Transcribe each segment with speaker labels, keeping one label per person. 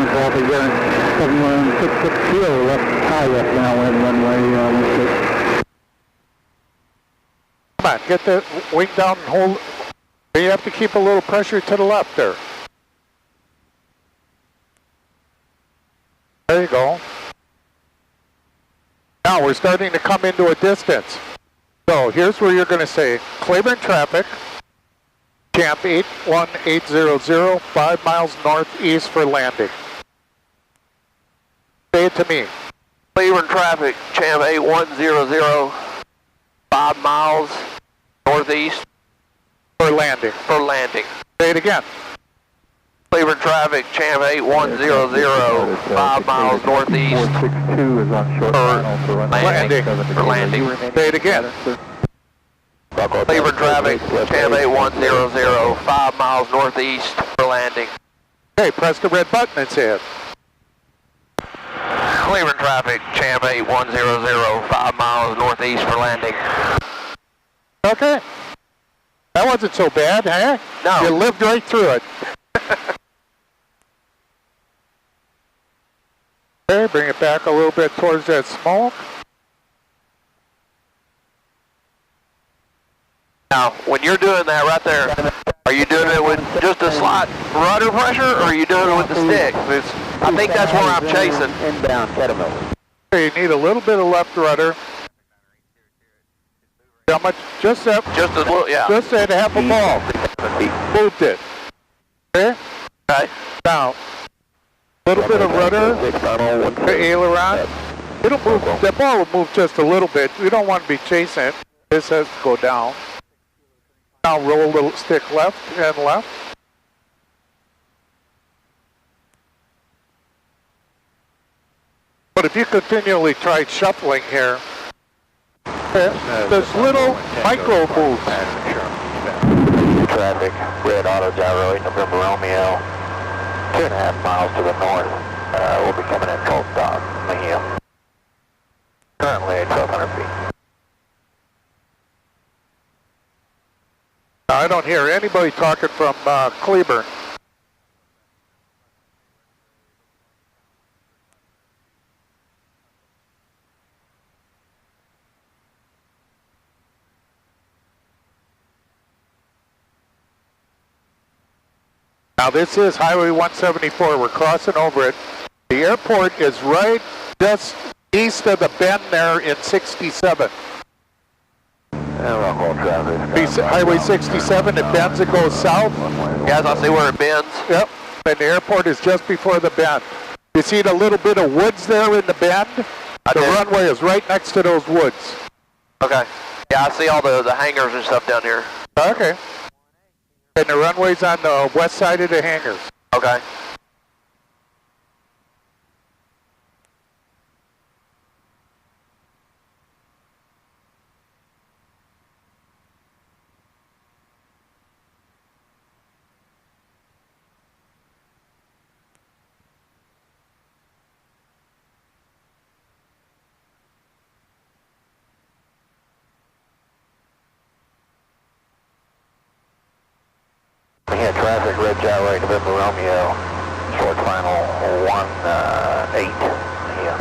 Speaker 1: Cleveland traffic here, 7166 left high left downwind runway 16.
Speaker 2: Come on, get the wing down and hold. You have to keep a little pressure to the left there. There you go. Now we're starting to come into a distance. So here's where you're going to say, Claiborne traffic, Champ 81800, 5 miles northeast for landing. Say it to me.
Speaker 3: Claiborne traffic, Champ 8100, 5 miles northeast.
Speaker 2: For landing.
Speaker 3: For landing.
Speaker 2: Say it again.
Speaker 3: Claiborne traffic, Champ 8100, 5 miles northeast.
Speaker 1: 462 is on short final for
Speaker 2: landing.
Speaker 3: For landing.
Speaker 2: Say it again.
Speaker 3: Claiborne traffic, Champ 8100, 5 miles northeast for landing.
Speaker 2: Okay, press the red button and say it.
Speaker 3: Claiborne traffic, Champ 8100, 5 miles northeast for landing.
Speaker 2: Okay. That wasn't so bad, huh?
Speaker 3: No.
Speaker 2: You lived right through it. Okay, bring it back a little bit towards that smoke.
Speaker 3: Now, when you're doing that right there, are you doing it with just a slight rudder pressure, or are you doing it with the stick? I think that's where I'm chasing.
Speaker 1: Inbound Catamount.
Speaker 2: Okay, you need a little bit of left rudder. How much? Just that.
Speaker 3: Just a little, yeah.
Speaker 2: Just that half a ball. Moved it. Okay.
Speaker 3: Okay.
Speaker 2: Now, a little bit of rudder. The aileron. It'll move. That ball will move just a little bit. We don't want to be chasing it. This has to go down. Now roll the stick left and left. But if you continually try shuffling here, there's little micro moves.
Speaker 1: Traffic, red auto gyro, 8 November Romeo, 2.5 miles to the north. We'll be coming in cold stop, Mejia. Currently at 1,200 feet.
Speaker 2: I don't hear anybody talking from Claiborne. Now this is Highway 174. We're crossing over it. The airport is right just east of the bend there in 67. Highway 67, it bends, it goes south.
Speaker 3: Guys, I see where it bends.
Speaker 2: Yep, and the airport is just before the bend. You see the little bit of woods there in the bend? The runway is right next to those woods.
Speaker 3: Okay. Yeah, I see all the hangars and stuff down here.
Speaker 2: Okay. And the runway's on the west side of the hangars.
Speaker 3: Okay.
Speaker 1: Yeah, traffic, red gyro, November Romeo, short final 18. Yeah.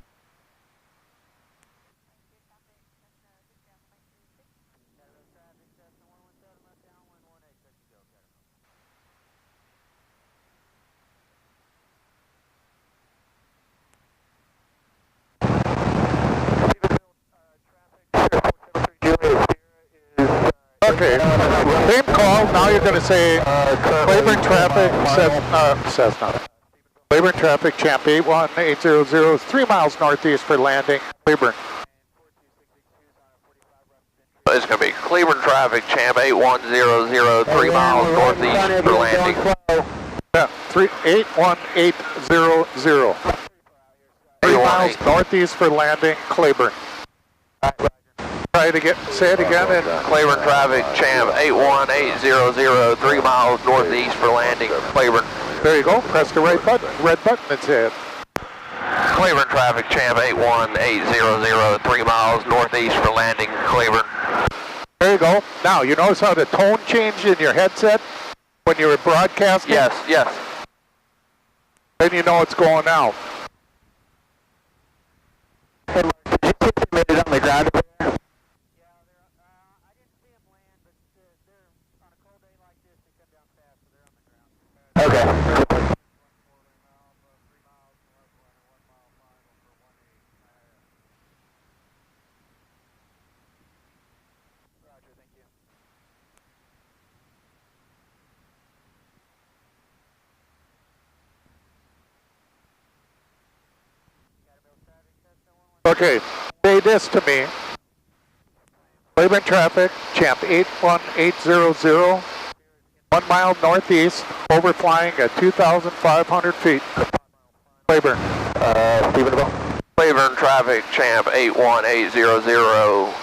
Speaker 2: Okay, same call. Now you're going to say Claiborne traffic, Cessna. Claiborne traffic, Champ 81800, 3 miles northeast for landing, Claiborne.
Speaker 3: It's going to be Claiborne traffic, Champ 8100, 3 miles northeast for landing.
Speaker 2: Yeah, 81800. 3 miles northeast for landing, Claiborne. Try it again. Say it again. And
Speaker 3: Claiborne traffic, Champ 81800, 3 miles northeast for landing, Claiborne.
Speaker 2: There you go. Press the right button, red button, and say it.
Speaker 3: Claiborne traffic, Champ 81800, 3 miles northeast for landing, Claiborne.
Speaker 2: There you go. Now, you notice how the tone changed in your headset when you were broadcasting?
Speaker 3: Yes, yes.
Speaker 2: Then you know it's going out.
Speaker 1: Hey, Mark, did you see if they made it on the ground over there?
Speaker 4: I didn't see them land, but they're on a cold day like this, they come down fast, so they're on the ground.
Speaker 1: Okay.
Speaker 4: Roger, thank you.
Speaker 2: Okay, say this to me. Claiborne traffic, champ 81800, 1 mile northeast, overflying at 2,500 feet. Claiborne.
Speaker 1: Stephenville.
Speaker 3: Claiborne traffic, champ 81800,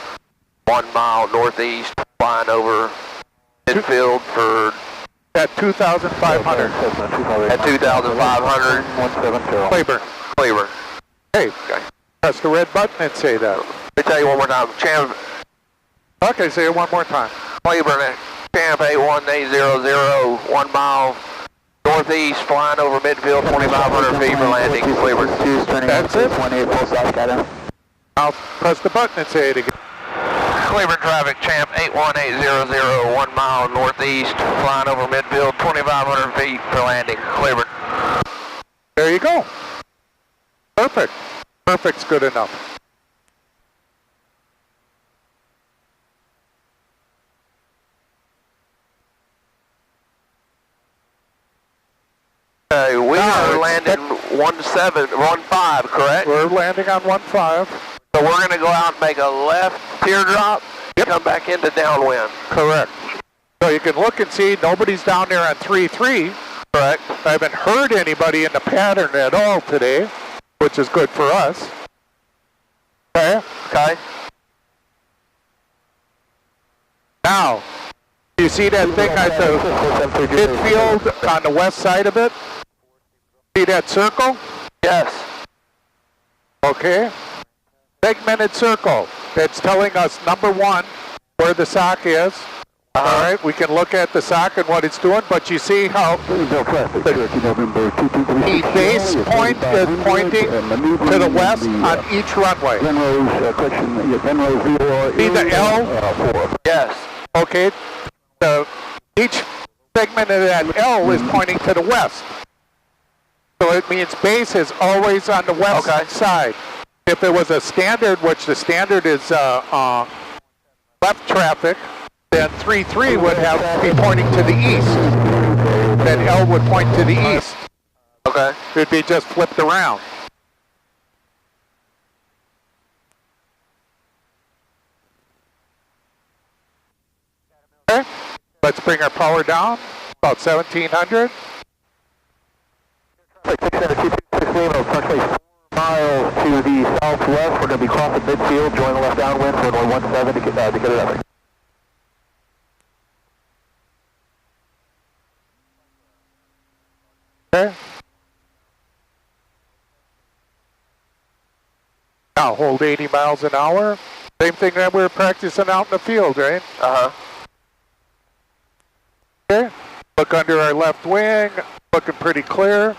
Speaker 3: 1 mile northeast, flying over midfield for
Speaker 2: At 2,500.
Speaker 3: at 2,500.
Speaker 1: 170.
Speaker 2: Claiborne.
Speaker 3: Claiborne.
Speaker 2: Hey,
Speaker 3: Okay.
Speaker 2: press the red button and say that.
Speaker 3: Let me tell you one more time. Champ
Speaker 2: Okay, say it one more time.
Speaker 3: Claiborne, champ 81800, 1 mile northeast, flying over midfield, 2,500 feet for landing. Claiborne.
Speaker 2: That's it.
Speaker 1: 18 full south, got him.
Speaker 2: I'll press the button and say it again.
Speaker 3: Claiborne traffic, champ 81800, 1 mile northeast, flying over midfield, 2,500 feet for landing. Claiborne.
Speaker 2: There you go. Perfect. Perfect's good enough.
Speaker 3: We
Speaker 2: No,
Speaker 3: are
Speaker 2: it's-
Speaker 3: landing 15, correct?
Speaker 2: We're landing on 1-5.
Speaker 3: So we're going to go out and make a left teardrop, come back into downwind.
Speaker 2: Correct. So you can look and see nobody's down there on 3-3.
Speaker 3: Correct.
Speaker 2: I haven't heard anybody in the pattern at all today, which is good for us. Okay.
Speaker 3: Okay.
Speaker 2: Now, you see that thing at the midfield on the west side of it? See that circle?
Speaker 3: Yes.
Speaker 2: Okay. Segmented circle. That's telling us, number one, where the sock is. All right, we can look at the sock and what it's doing, but you see how the base point is pointing to the west on each runway. See the L?
Speaker 3: Yes.
Speaker 2: Okay. Each segment of that L is pointing to the west. So it means base is always on the west side. If it was a standard, which the standard is left traffic, then 3-3 would have be pointing to the east. Then L would point to the east.
Speaker 3: Okay.
Speaker 2: It'd be just flipped around. Okay. Let's bring our power down, about 1,700.
Speaker 1: Approximately 4 miles to the southwest. We're going to be crossing midfield, join the left downwind for 117 to get it up.
Speaker 2: Okay. Now hold 80 miles an hour. Same thing that we were practicing out in the field, right?
Speaker 3: Uh-huh.
Speaker 2: Okay. Look under our left wing, looking pretty clear.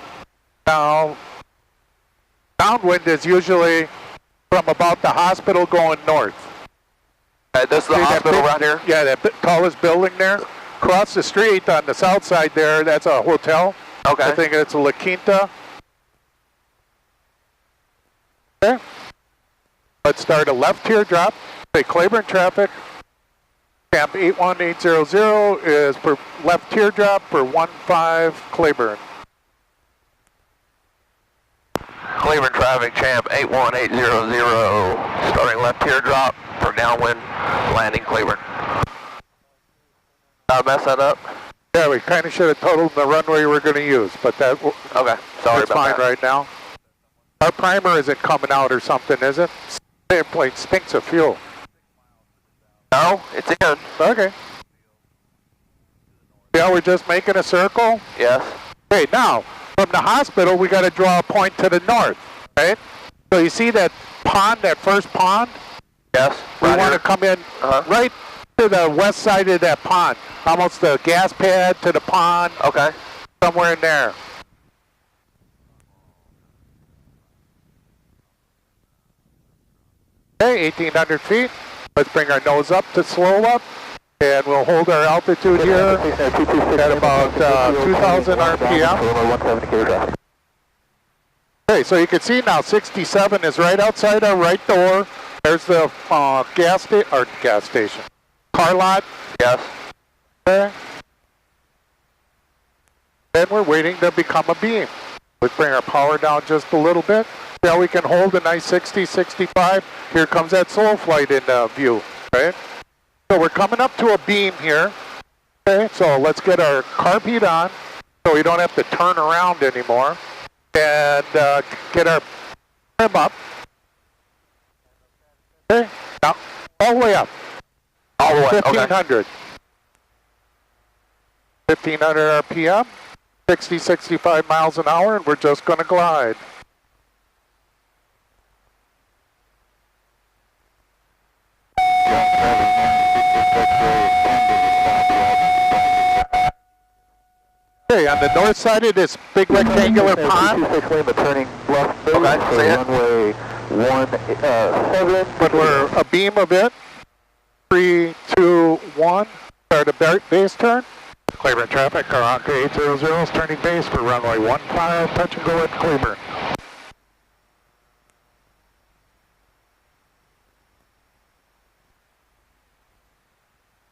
Speaker 2: Now, downwind is usually from about the hospital going north.
Speaker 3: This is the
Speaker 2: See that
Speaker 3: hospital
Speaker 2: big-
Speaker 3: right here?
Speaker 2: Yeah, that tallest building there. Across the street on the south side there, that's a hotel.
Speaker 3: Okay.
Speaker 2: I think it's a La Quinta. Okay. Let's start a left teardrop. Say Claiborne traffic. Camp 81800 is for left teardrop for 15 Claiborne.
Speaker 3: Claiborne traffic, champ 81800, starting left teardrop for downwind, landing Claiborne. Mess that up?
Speaker 2: Yeah, we kind of should have totaled the runway we're going to use, but that
Speaker 3: Okay, sorry
Speaker 2: that's
Speaker 3: about
Speaker 2: fine
Speaker 3: that.
Speaker 2: right now. Our primer isn't coming out or something, is it? The airplane stinks of fuel.
Speaker 3: No, it's in.
Speaker 2: Okay. Yeah, we're just making a circle.
Speaker 3: Yes.
Speaker 2: Okay, now, from the hospital, we got to draw a point to the north, right? So you see that pond, that first pond?
Speaker 3: Yes.
Speaker 2: We
Speaker 3: Right
Speaker 2: want to
Speaker 3: here.
Speaker 2: come in right to the west side of that pond, almost the gas pad to the pond,
Speaker 3: Okay.
Speaker 2: somewhere in there. Okay, 1,800 feet. Let's bring our nose up to slow up, and we'll hold our altitude here at about 2,000 RPM. Okay, so you can see now 67 is right outside our right door. There's the gas station. Car lot.
Speaker 3: Yes.
Speaker 2: Okay. Then we're waiting to become a beam. Let's bring our power down just a little bit. Now we can hold a nice 60, 65. Here comes that slow flight in view, right? So we're coming up to a beam here. Okay, so let's get our carb heat on so we don't have to turn around anymore. And get our trim up. Okay, now all the way up.
Speaker 3: All the way,
Speaker 2: 1,500.
Speaker 3: okay.
Speaker 2: 1,500 RPM, 60, 65 miles an hour, and we're just going to glide. Okay, on the north side of this big rectangular pond.
Speaker 1: Turning left base,
Speaker 3: Okay,
Speaker 1: so
Speaker 3: see it.
Speaker 1: runway 17.
Speaker 2: But we're a beam of it. 3, 2, 1. Start a base turn. Cleburne traffic, car on 800 is turning base for runway 15, touch and go at Cleburne.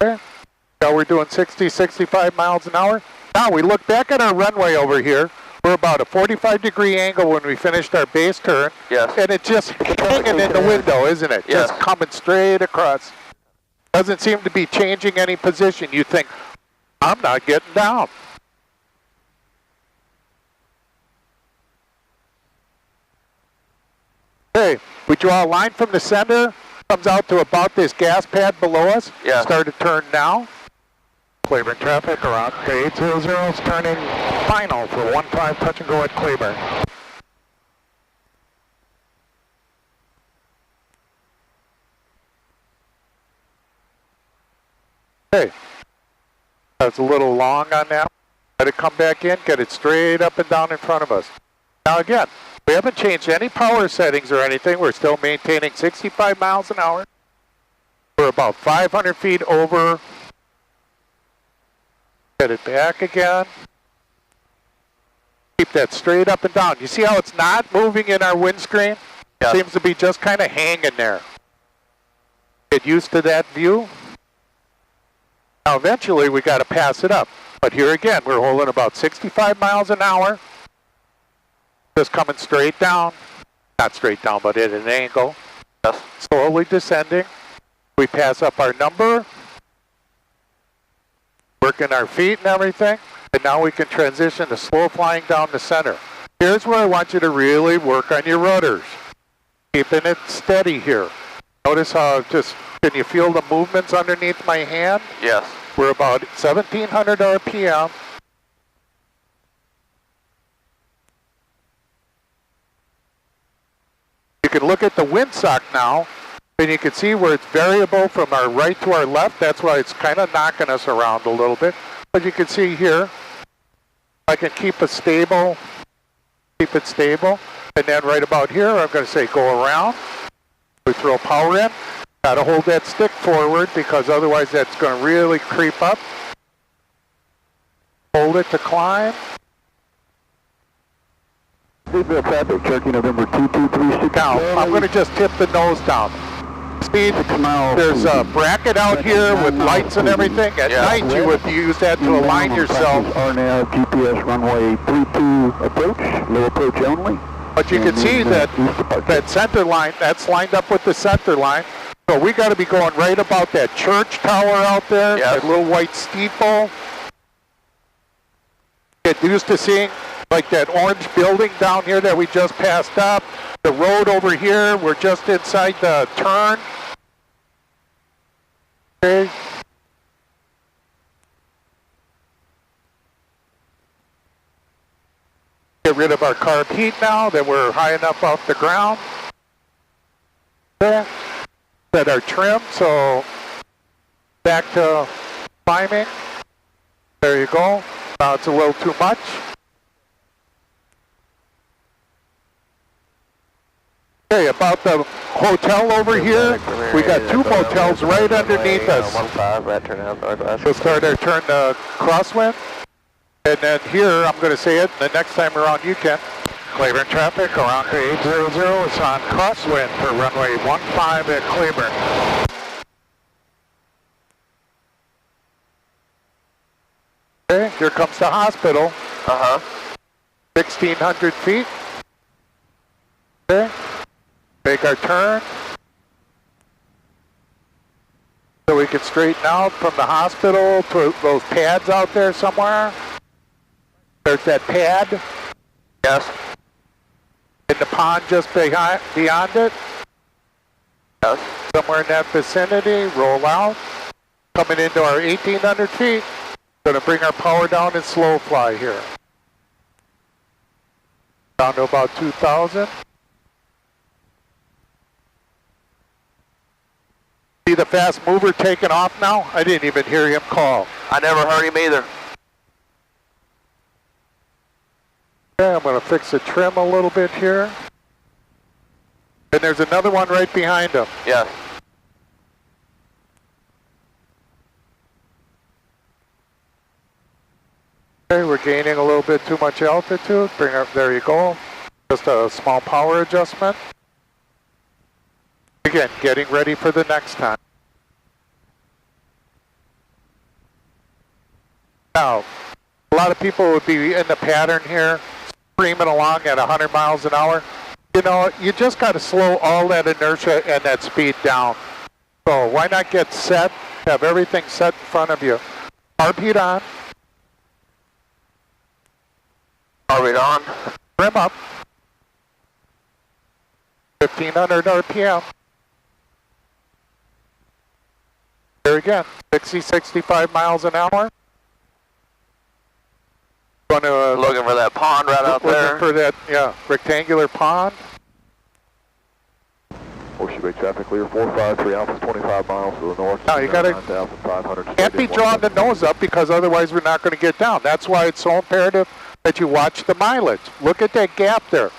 Speaker 2: Okay. Now we're doing 60, 65 miles an hour. Now we look back at our runway over here. We're about a 45-degree angle when we finished our base turn.
Speaker 3: Yes.
Speaker 2: And it's just hanging in the window, isn't it?
Speaker 3: Yes.
Speaker 2: Just coming straight across. Doesn't seem to be changing any position. You think, I'm not getting down. Okay, we draw a line from the center, comes out to about this gas pad below us.
Speaker 3: Yeah.
Speaker 2: Start to turn now. Cleburne traffic around 800 is turning final for 15, touch and go at Cleburne. Okay, that's a little long on that. Let it come back in, get it straight up and down in front of us. Now again, we haven't changed any power settings or anything. We're still maintaining 65 miles an hour. We're about 500 feet over. Get it back again. Keep that straight up and down. You see how it's not moving in our windscreen?
Speaker 3: Yeah.
Speaker 2: Seems to be just kind of hanging there. Get used to that view. Now eventually we got to pass it up. But here again, we're holding about 65 miles an hour. Just coming straight down. Not straight down, but at an angle.
Speaker 3: Yes.
Speaker 2: Slowly descending. We pass up our number. Working our feet and everything. And now we can transition to slow flying down the center. Here's where I want you to really work on your rudders. Keeping it steady here. Notice how just, can you feel the movements underneath my hand?
Speaker 3: Yes.
Speaker 2: We're about 1,700 RPM. You can look at the windsock now, and you can see where it's variable from our right to our left. That's why it's kind of knocking us around a little bit. But you can see here, I can keep it stable, and then right about here, I'm going to say go around. We throw power in. Got to hold that stick forward because otherwise that's going to really creep up. Hold it to climb.
Speaker 1: Seatbelt traffic, Cherokee November 2236.
Speaker 2: Now, I'm going to just tip the nose down. Speed,
Speaker 1: 6 miles.
Speaker 2: there's a bracket out here with lights and everything. At
Speaker 3: Yeah.
Speaker 2: night, you would use that to align yourself.
Speaker 1: RNAV GPS runway 32 approach, low approach only.
Speaker 2: But you can see that center line, that's lined up with the center line. So we got to be going right about that church tower out there,
Speaker 3: Yes.
Speaker 2: that little white steeple. Get used to seeing like that orange building down here that we just passed up. The road over here, we're just inside the turn. Okay. Get rid of our carb heat now that we're high enough off the ground. Okay. Set our trim, so back to climbing. There you go. Now it's a little too much. Okay, about the hotel over here. We got 2 motels right underneath us.
Speaker 3: 15, right turn out northwest.
Speaker 2: We'll start our turn to crosswind. And then here, I'm going to say it, the next time around you can. Claiborne traffic around 800 is on crosswind for runway 15 at Claiborne. Okay, here comes the hospital. 1,600 feet. Okay, make our turn. So we can straighten out from the hospital to those pads out there somewhere. There's that pad.
Speaker 3: Yes.
Speaker 2: In the pond just beyond it.
Speaker 3: Yes.
Speaker 2: Somewhere in that vicinity, roll out. Coming into our 1,800 feet. Going to bring our power down and slow fly here. Down to about 2,000. See the fast mover taking off now? I didn't even hear him call.
Speaker 3: I never heard him either.
Speaker 2: Okay, I'm going to fix the trim a little bit here. And there's another one right behind him.
Speaker 3: Yes.
Speaker 2: Okay, we're gaining a little bit too much altitude. Bring up, there you go. Just a small power adjustment. Again, getting ready for the next time. Now, a lot of people would be in the pattern here, screaming along at 100 miles an hour. You know, you just got to slow all that inertia and that speed down. So why not get set, have everything set in front of you. Heartbeat on.
Speaker 3: Heartbeat on.
Speaker 2: Trim up. 1,500 RPM. There again, 60, 65 miles an hour. Going to
Speaker 3: Looking for that pond right out there.
Speaker 2: For that, yeah, rectangular pond.
Speaker 1: Horseshoe Bay traffic clear 453 Alpha 25 miles to the north.
Speaker 2: Now you gotta,
Speaker 1: 9,500.
Speaker 2: can't be drawing the nose up because otherwise we're not going to get down. That's why it's so imperative that you watch the mileage. Look at that gap there.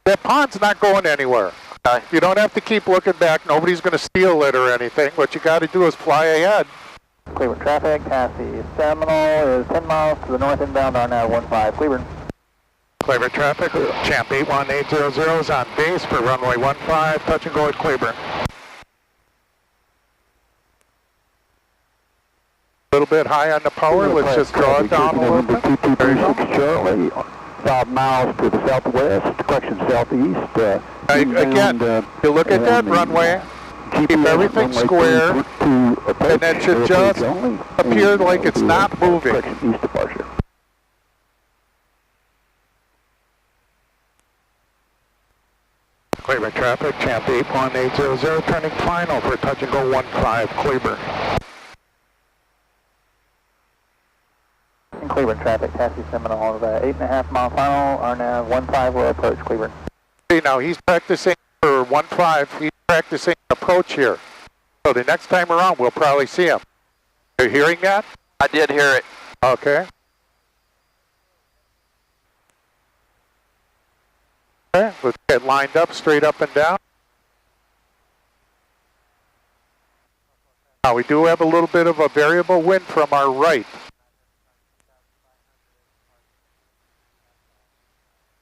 Speaker 2: That pond's not going anywhere.
Speaker 3: Okay.
Speaker 2: You don't have to keep looking back. Nobody's going to steal it or anything. What you got to do is fly ahead.
Speaker 4: Cleveland traffic, Cassie Seminole is 10 miles to the north inbound on now 15 Cleveland.
Speaker 2: Claiborne traffic, Champ 81800 is on base for runway 15, touch and go at Claiborne. A little bit high on the power, let's just draw it down a little bit.
Speaker 1: 226 Charlie, 5 miles to the southwest, correction southeast.
Speaker 2: Again, you look at that runway, keep everything square, and that should just appear like it's not moving.
Speaker 1: East departure.
Speaker 2: Claiborne traffic, Champ 81800, turning final for touch and go 15, Claiborne.
Speaker 4: Cleveland traffic, Cassie Seminole, 8.5 mile final, RNAV 15 will approach Cleveland.
Speaker 2: See, now he's practicing for 15, he's practicing approach here. So the next time around, we'll probably see him. Are you hearing that?
Speaker 3: I did hear it.
Speaker 2: Okay. Okay, let's get lined up, straight up and down. Now we do have a little bit of a variable wind from our right.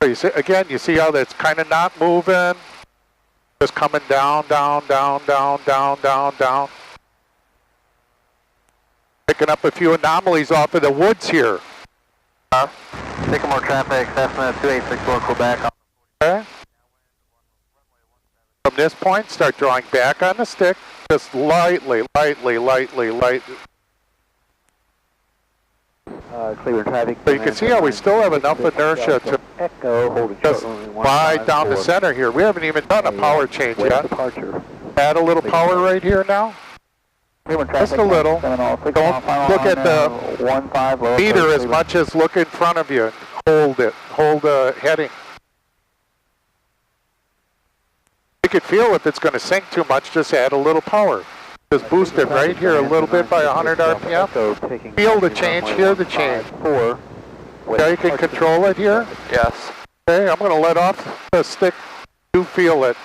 Speaker 2: So you see, again, you see how that's kind of not moving, just coming down, down, down, down, down, down, down. Picking up a few anomalies off of the woods here.
Speaker 4: Sycamore traffic, Cessna 2864 Quebec.
Speaker 2: Okay. From this point, start drawing back on the stick, just lightly, lightly, lightly, lightly.
Speaker 4: Cleveland traffic.
Speaker 2: So you can see how we still have enough inertia to just slide down the center here. We haven't even done a power change yet. Add a little power right here now. Just a little. Don't look at the meter as much as look in front of you. Hold it. Hold the heading. You can feel if it's going to sink too much, just add a little power. Just boost it right here a little bit by 100 RPM. Feel the change, hear the change. Okay, you can control it here.
Speaker 3: Yes.
Speaker 2: Okay, I'm going to let off the stick. You feel it.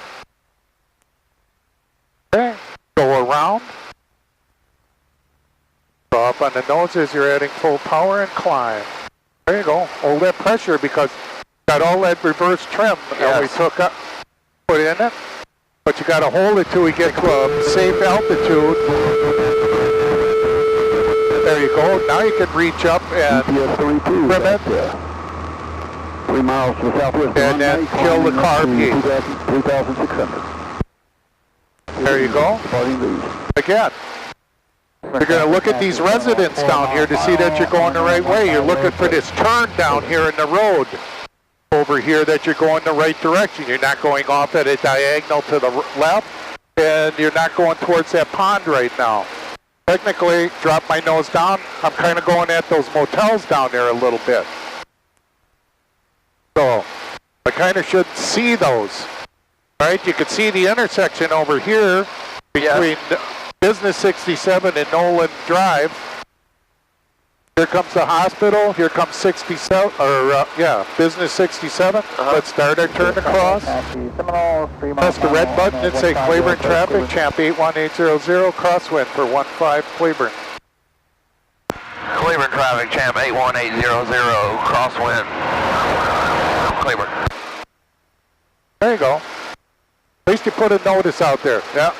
Speaker 2: around. So up on the noses, you're adding full power and climb. There you go. Hold that pressure because you got all that reverse trim that we took up, put in it. But you got to hold it till we get to a safe altitude. There you go. Now you can reach up and trim it.
Speaker 1: 3 miles to the southwest.
Speaker 2: And then kill the carb heat.
Speaker 1: 3,600.
Speaker 2: There you go. Again. You're going to look at these residents down here to see that you're going the right way. You're looking for this turn down here in the road over here that you're going the right direction. You're not going off at a diagonal to the left, and you're not going towards that pond right now. Technically, drop my nose down. I'm kind of going at those motels down there a little bit. So I kind of should see those. All right, you can see the intersection over here between Business 67 and Nolan Drive. Here comes the hospital. Here comes 67, or Business 67. Let's start our turn across. Press the red button and say Claiborne traffic, champ 81800, crosswind for 15 Claiborne.
Speaker 3: Claiborne traffic, champ 81800, crosswind, Claiborne.
Speaker 2: There you go. At least you put a notice out there. Yeah.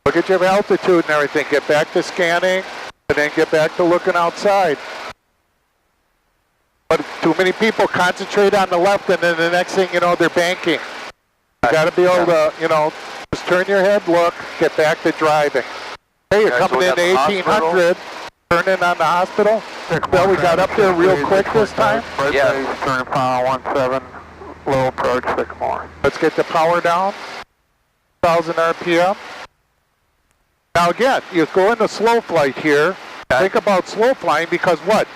Speaker 2: Look at your altitude and everything. Get back to scanning, and then get back to looking outside. But too many people concentrate on the left, and then the next thing you know, they're banking. You got to be able to, just turn your head, look, get back to driving. Hey, you're coming into 1800, turn in on the hospital. Well, we got up there real quick this time.
Speaker 3: Yes.
Speaker 1: Turn power 17, low approach Sycamore.
Speaker 2: Let's get the power down. 1,000 RPM. Now again, you go into slow flight here. Think about slow flying because what?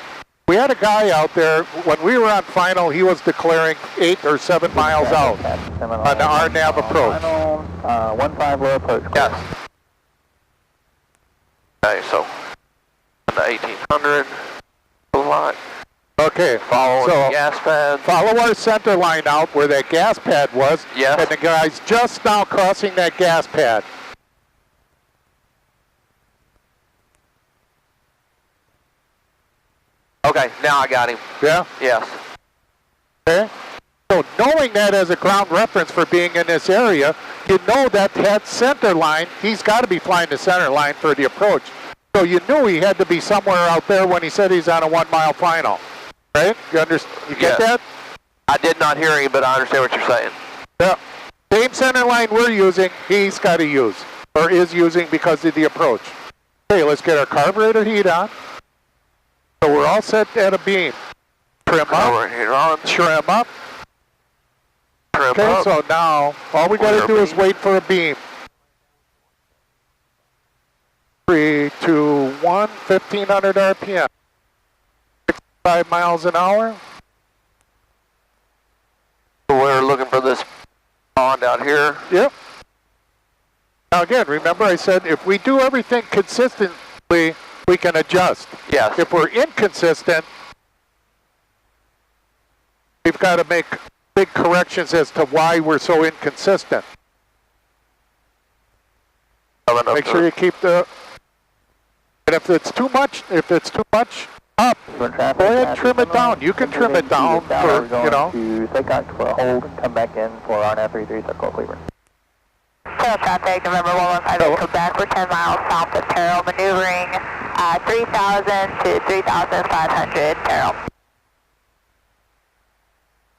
Speaker 2: We had a guy out there, when we were on final, he was declaring 8 or 7 miles out on the RNAV approach.
Speaker 1: 15 low approach.
Speaker 3: Yes. Okay, so the 1800 lot.
Speaker 2: Okay,
Speaker 3: Follow the gas pad.
Speaker 2: Follow our center line out where that gas pad was.
Speaker 3: Yes.
Speaker 2: And the guy's just now crossing that gas pad.
Speaker 3: Okay, now I got him.
Speaker 2: Yeah?
Speaker 3: Yes.
Speaker 2: Okay. So knowing that as a ground reference for being in this area, you know that center line, he's got to be flying the center line for the approach. So you knew he had to be somewhere out there when he said he's on a 1 mile final. Right? You understand? You get that?
Speaker 3: I did not hear you, but I understand what you're saying.
Speaker 2: Yeah. Same center line we're using, he's got to use, or is using because of the approach. Okay, let's get our carburetor heat on. So we're all set at a beam. Trim up. Trim up. Okay, so now all we got to do is wait for a beam. 3, 2, 1, 1500 RPM. 65 miles an hour.
Speaker 3: We're looking for this pond out here.
Speaker 2: Yep. Now again, remember I said if we do everything consistently, we can adjust.
Speaker 3: Yes.
Speaker 2: If we're inconsistent, we've got to make big corrections as to why we're so inconsistent. Make sure you keep the, and if it's too much up, go ahead and trim it down. You can trim it down for,
Speaker 1: To take out for a hold and come back in for RNAV 33 Circle Cleveland.
Speaker 5: Total traffic, November 115, Quebec, we're 10 miles south of Terrell, maneuvering 3,000 to 3,500, Terrell.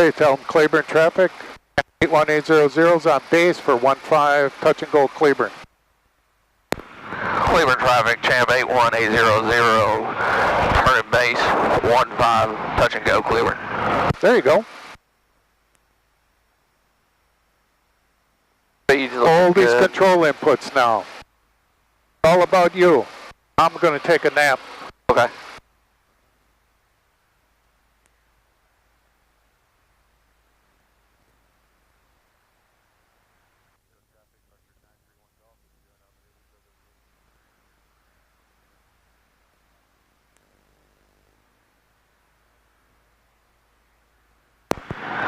Speaker 2: Okay, tell them Claiborne traffic, 81800 is on base for 15, touch and go Claiborne.
Speaker 3: Claiborne traffic, champ 81800, turn base, 15, touch and go Claiborne.
Speaker 2: There you go. All these control inputs now. All about you. I'm going to take a nap.
Speaker 3: Okay.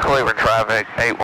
Speaker 3: Claiborne traffic, 8